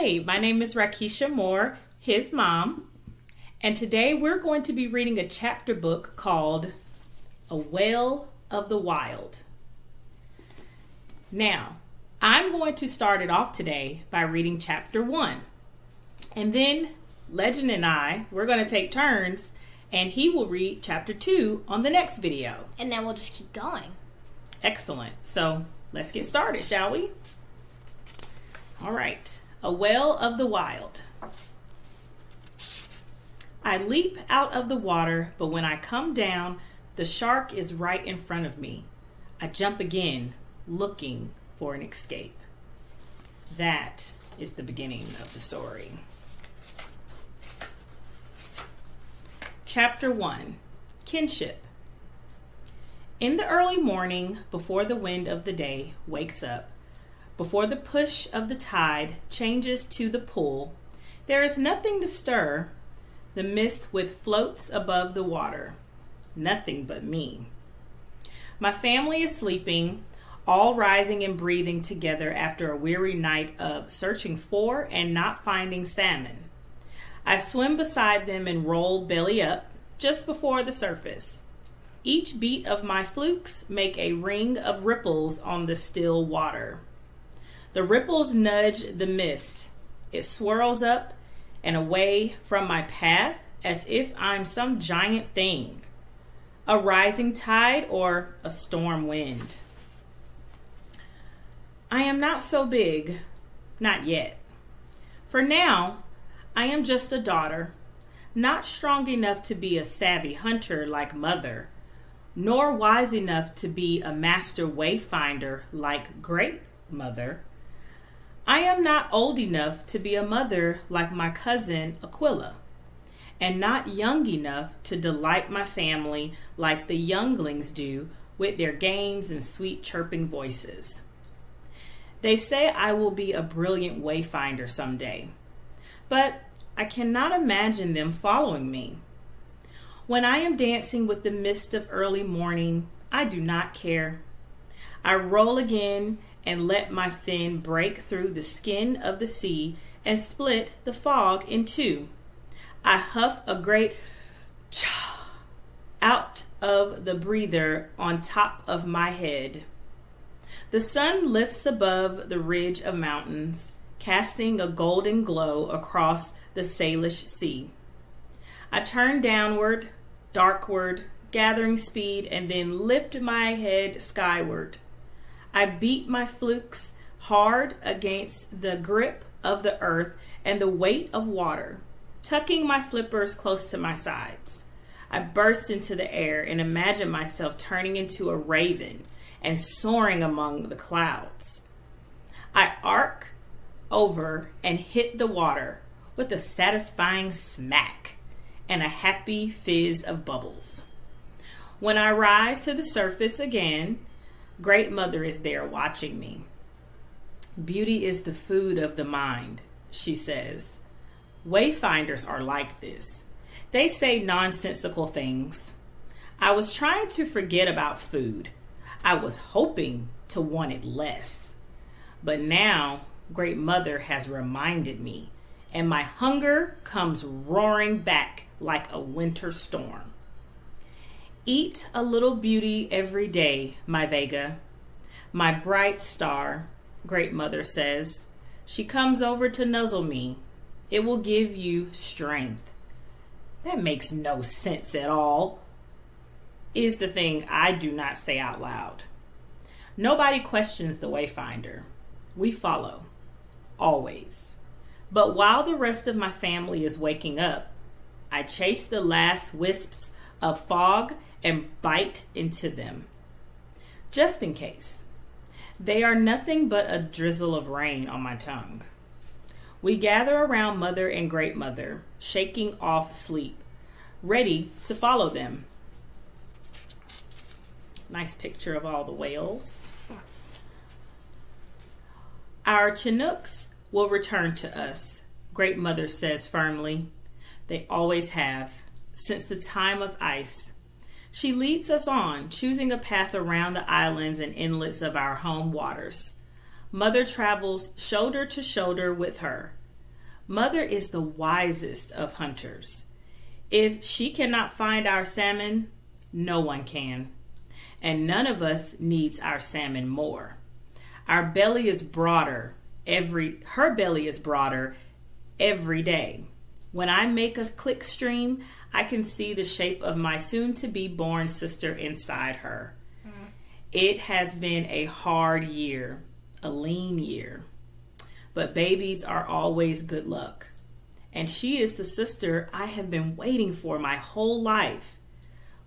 Hey, my name is Rakisha Moore, his mom, and today we're going to be reading a chapter book called A Whale of the Wild. Now, I'm going to start it off today by reading chapter 1, and then Legend and we're going to take turns, and he will read chapter 2 on the next video. And then we'll just keep going. Excellent. So let's get started, shall we? All right. A Whale of the Wild. I leap out of the water, but when I come down, the shark is right in front of me. I jump again, looking for an escape. That is the beginning of the story. Chapter 1, Kinship. In the early morning, before the wind of the day wakes up, before the push of the tide changes to the pull, there is nothing to stir. The mist with floats above the water. Nothing but me. My family is sleeping, all rising and breathing together after a weary night of searching for and not finding salmon. I swim beside them and roll belly up just before the surface. Each beat of my flukes make a ring of ripples on the still water. The ripples nudge the mist. It swirls up and away from my path as if I'm some giant thing, a rising tide or a storm wind. I am not so big, not yet. For now, I am just a daughter, not strong enough to be a savvy hunter like mother, nor wise enough to be a master wayfinder like great mother. I am not old enough to be a mother like my cousin Aquila, and not young enough to delight my family like the younglings do with their games and sweet chirping voices. They say I will be a brilliant wayfinder someday, but I cannot imagine them following me. When I am dancing with the mist of early morning, I do not care. I roll again and let my fin break through the skin of the sea and split the fog in two. I huff a great cha out of the breather on top of my head. The sun lifts above the ridge of mountains, casting a golden glow across the Salish Sea. I turn downward, darkward, gathering speed, and then lift my head skyward. I beat my flukes hard against the grip of the earth and the weight of water, tucking my flippers close to my sides. I burst into the air and imagine myself turning into a raven and soaring among the clouds. I arc over and hit the water with a satisfying smack and a happy fizz of bubbles. When I rise to the surface again, Great Mother is there watching me. Beauty is the food of the mind, she says. Wayfinders are like this. They say nonsensical things. I was trying to forget about food. I was hoping to want it less. But now Great Mother has reminded me, and my hunger comes roaring back like a winter storm. Eat a little beauty every day, my Vega. My bright star, Great Mother says. She comes over to nuzzle me. It will give you strength. That makes no sense at all, is the thing I do not say out loud. Nobody questions the wayfinder. We follow, always. But while the rest of my family is waking up, I chase the last wisps of fog and bite into them, just in case. They are nothing but a drizzle of rain on my tongue. We gather around Mother and Great Mother, shaking off sleep, ready to follow them. Nice picture of all the whales. Our Chinooks will return to us, Great Mother says firmly. They always have, since the time of ice. She leads us on, choosing a path around the islands and inlets of our home waters. Mother travels shoulder to shoulder with her, Mother is the wisest of hunters. If she cannot find our salmon, no one can. And none of us needs our salmon more. Her belly is broader every day. When I make a click stream, I can see the shape of my soon-to-be born sister inside her. It has been a hard year, a lean year. But babies are always good luck. And she is the sister I have been waiting for my whole life.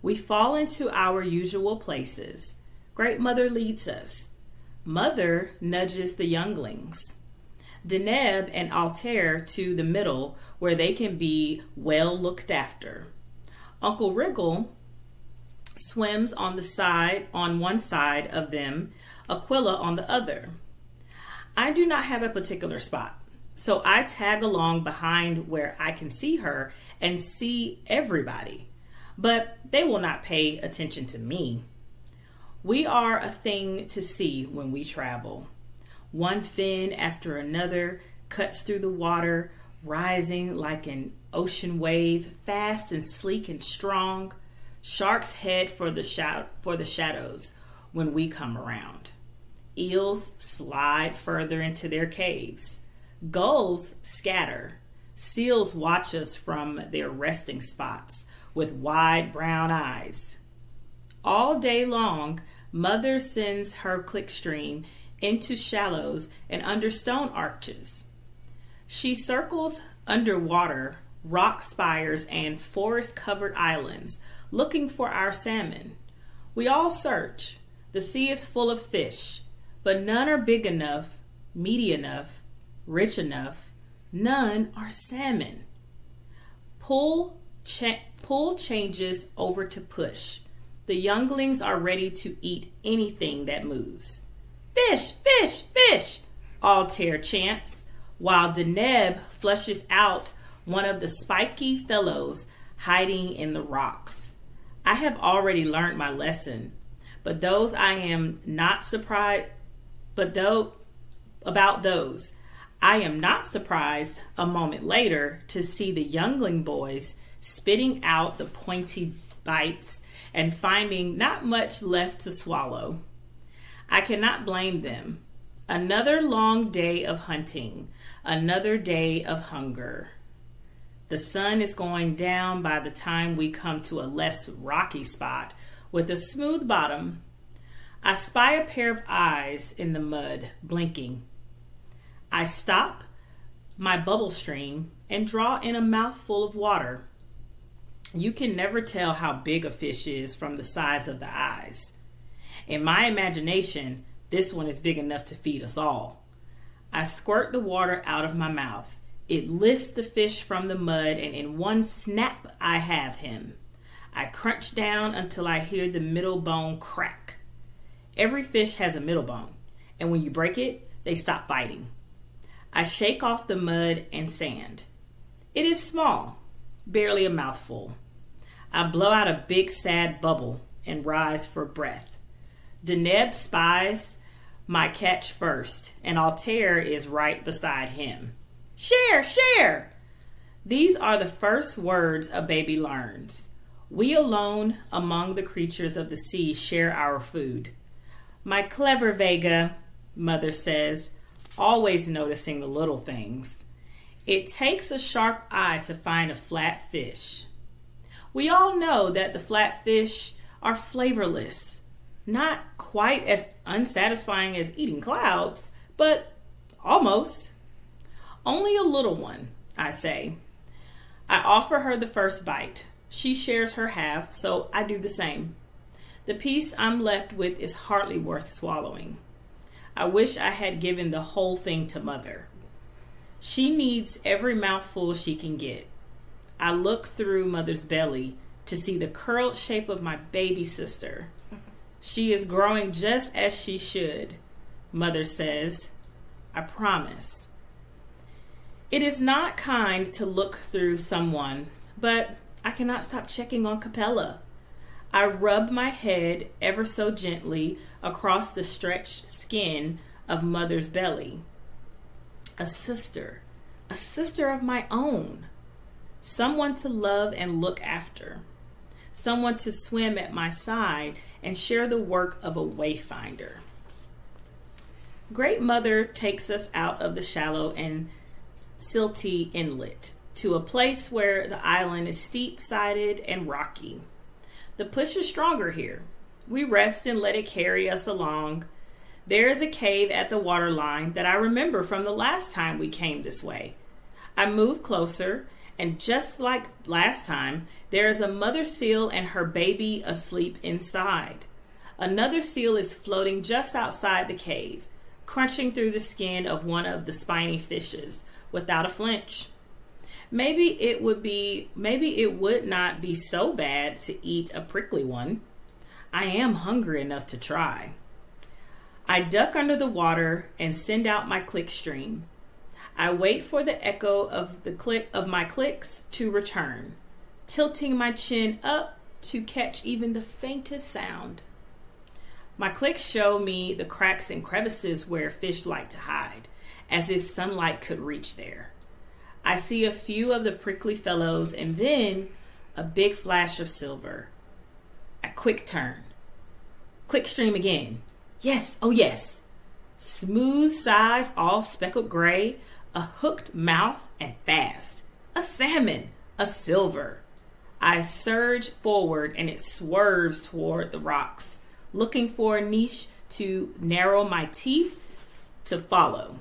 We fall into our usual places. Great Mother leads us. Mother nudges the younglings. Deneb and Altair to the middle where they can be well looked after. Uncle Wriggle swims on one side of them, Aquila on the other. I do not have a particular spot, so I tag along behind where I can see her and see everybody, but they will not pay attention to me. We are a thing to see when we travel. One fin after another cuts through the water, rising like an ocean wave, fast and sleek and strong. Sharks head for the shadows when we come around. Eels slide further into their caves. Gulls scatter. Seals watch us from their resting spots with wide brown eyes. All day long, Mother sends her clickstream into shallows and under stone arches. She circles underwater rock spires and forest-covered islands, looking for our salmon. We all search. The sea is full of fish, but none are big enough, meaty enough, rich enough. None are salmon. Pull changes over to push. The younglings are ready to eat anything that moves. Fish, fish, fish, Altair chants, while Deneb flushes out one of the spiky fellows hiding in the rocks. I have already learned my lesson, but I am not surprised a moment later to see the youngling boys spitting out the pointy bites and finding not much left to swallow. I cannot blame them. Another long day of hunting, another day of hunger. The sun is going down by the time we come to a less rocky spot with a smooth bottom. I spy a pair of eyes in the mud, blinking. I stop my bubble stream and draw in a mouthful of water. You can never tell how big a fish is from the size of the eyes. In my imagination, this one is big enough to feed us all. I squirt the water out of my mouth. It lifts the fish from the mud, and in one snap, I have him. I crunch down until I hear the middle bone crack. Every fish has a middle bone, and when you break it, they stop fighting. I shake off the mud and sand. It is small, barely a mouthful. I blow out a big sad bubble and rise for breath. Deneb spies my catch first, and Altair is right beside him. Share, share! These are the first words a baby learns. We alone among the creatures of the sea share our food. My clever Vega, Mother says, always noticing the little things. It takes a sharp eye to find a flat fish. We all know that the flat fish are flavorless, not quite as unsatisfying as eating clouds, but almost. Only a little one, I say. I offer her the first bite. She shares her half, so I do the same. The piece I'm left with is hardly worth swallowing. I wish I had given the whole thing to Mother. She needs every mouthful she can get. I look through Mother's belly to see the curled shape of my baby sister. She is growing just as she should, Mother says. I promise. It is not kind to look through someone, but I cannot stop checking on Capella. I rub my head ever so gently across the stretched skin of Mother's belly. A sister, a sister of my own, someone to love and look after, someone to swim at my side and share the work of a wayfinder. Great Mother takes us out of the shallow and silty inlet to a place where the island is steep-sided and rocky. The push is stronger here. We rest and let it carry us along. There is a cave at the waterline that I remember from the last time we came this way. I move closer, and just like last time, there is a mother seal and her baby asleep inside. Another seal is floating just outside the cave, crunching through the skin of one of the spiny fishes without a flinch. Maybe it would not be so bad to eat a prickly one. I am hungry enough to try. I duck under the water and send out my click stream. I wait for the echo of the click of my clicks to return, tilting my chin up to catch even the faintest sound. My clicks show me the cracks and crevices where fish like to hide, as if sunlight could reach there. I see a few of the prickly fellows and then a big flash of silver. A quick turn. Click stream again. Yes, oh yes. Smooth sides, all speckled gray, a hooked mouth, and fast. A salmon, a silver. I surge forward and it swerves toward the rocks, looking for a niche to narrow my teeth to follow.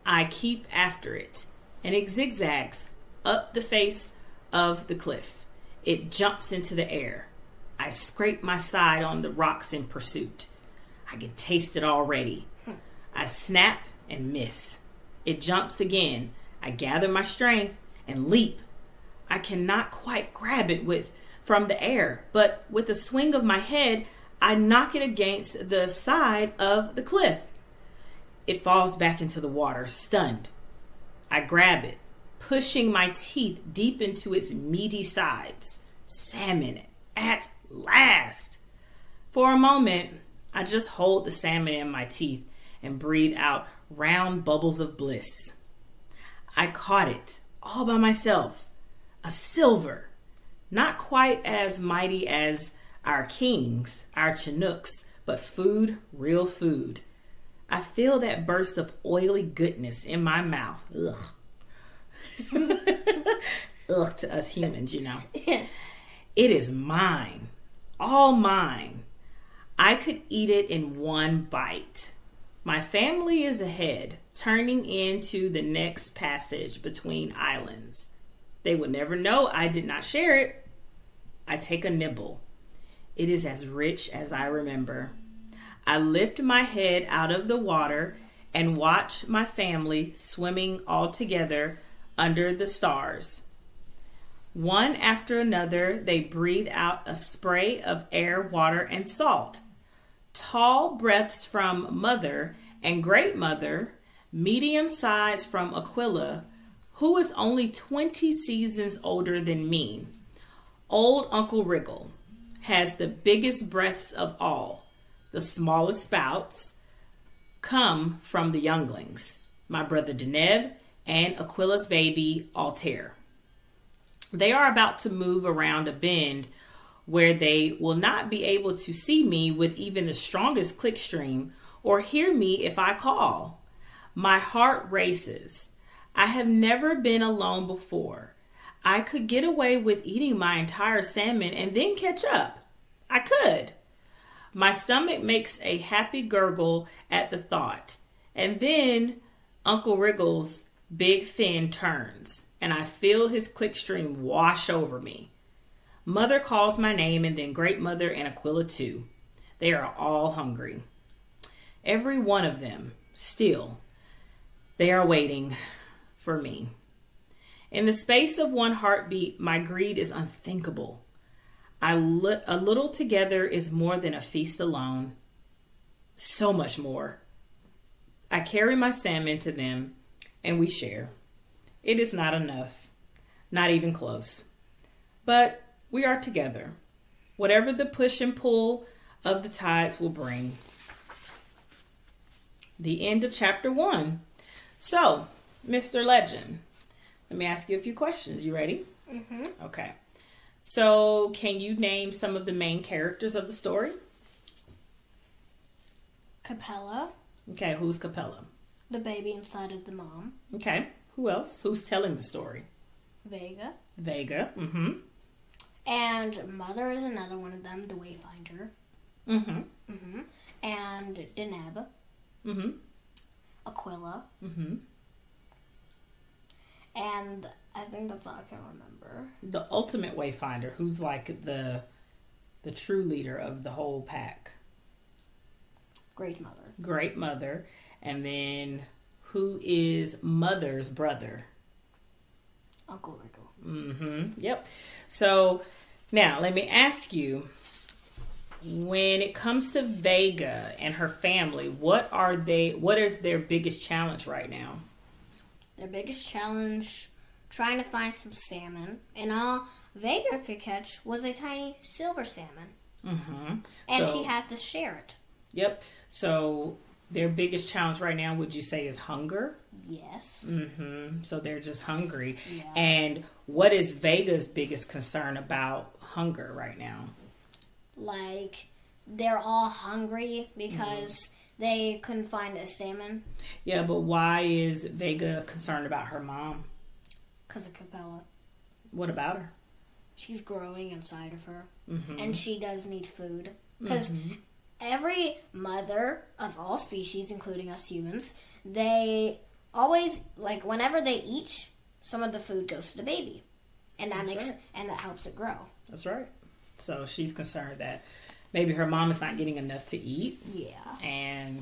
I keep after it, and it zigzags up the face of the cliff. It jumps into the air. I scrape my side on the rocks in pursuit. I can taste it already. I snap and miss. It jumps again. I gather my strength and leap. I cannot quite grab it from the air, but with a swing of my head, I knock it against the side of the cliff. It falls back into the water, stunned. I grab it, pushing my teeth deep into its meaty sides. Salmon, at last. For a moment, I just hold the salmon in my teeth and breathe out round bubbles of bliss. I caught it all by myself. A silver, not quite as mighty as our kings, our Chinooks, but food, real food. I feel that burst of oily goodness in my mouth. Ugh. Ugh to us humans, you know. It is mine, all mine. I could eat it in one bite. My family is ahead, turning into the next passage between islands. They would never know I did not share it. I take a nibble. It is as rich as I remember. I lift my head out of the water and watch my family swimming all together under the stars. One after another, they breathe out a spray of air, water, and salt. Tall breaths from Mother and Great Mother, medium size from Aquila, who is only 20 seasons older than me. Old Uncle Wriggle has the biggest breaths of all. The smallest spouts come from the younglings, my brother Deneb and Aquila's baby Altair. They are about to move around a bend where they will not be able to see me with even the strongest click stream or hear me if I call. My heart races. I have never been alone before. I could get away with eating my entire salmon and then catch up. I could. My stomach makes a happy gurgle at the thought, and then Uncle Wriggle's big fin turns, and I feel his click stream wash over me. Mother calls my name, and then Great Mother and Aquila too. They are all hungry. Every one of them, still, they are waiting for me. In the space of one heartbeat, my greed is unthinkable. A little together is more than a feast alone. So much more. I carry my salmon to them, and we share. It is not enough, not even close. But we are together, whatever the push and pull of the tides will bring. The end of chapter 1. So, Mr. Legend, let me ask you a few questions. You ready? Mm-hmm. Okay. So, can you name some of the main characters of the story? Capella. Okay, who's Capella? The baby inside of the mom. Okay, who else? Who's telling the story? Vega. Vega. Mm-hmm. And Mother is another one of them, the Wayfinder. Mm-hmm. Mm-hmm. And Deneb. Mm-hmm. Aquila. Mm-hmm. And I think that's all I can remember. The ultimate Wayfinder, who's like the true leader of the whole pack. Great Mother. Great Mother. And then who is Mother's brother? Uncle Rico. Mm-hmm. Yep. So now let me ask you, when it comes to Vega and her family, what is their biggest challenge right now? Their biggest challenge, trying to find some salmon. And all Vega could catch was a tiny silver salmon. Mm-hmm. And she had to share it. Yep. So their biggest challenge right now, would you say, is hunger? Yes. Mm-hmm. So they're just hungry. Yeah. And what is Vega's biggest concern about hunger right now? Like, they're all hungry because they couldn't find a salmon. Yeah, but why is Vega concerned about her mom? Because of Capella. What about her? She's growing inside of her. Mm-hmm. And she does need food. Because every mother of all species, including us humans, they always, like, whenever they eat, some of the food goes to the baby. And that and that helps it grow. That's right. So she's concerned that maybe her mom is not getting enough to eat. Yeah. And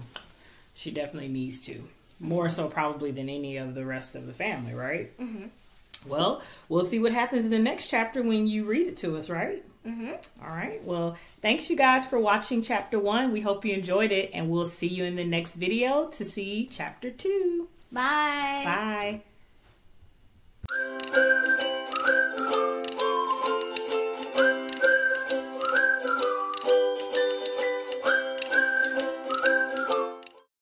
she definitely needs to. More so probably than any of the rest of the family, right? Mm-hmm. Well, we'll see what happens in the next chapter when you read it to us, right? Mm-hmm. All right. Well, thanks you guys for watching chapter 1. We hope you enjoyed it, and we'll see you in the next video to see chapter 2. Bye. Bye.